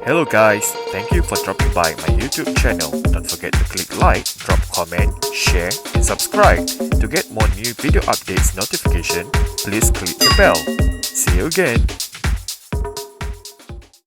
Hello guys, thank you for dropping by my YouTube channel. Don't forget to click like, drop comment, share and subscribe. To get more new video updates notification, please click the bell. See you again.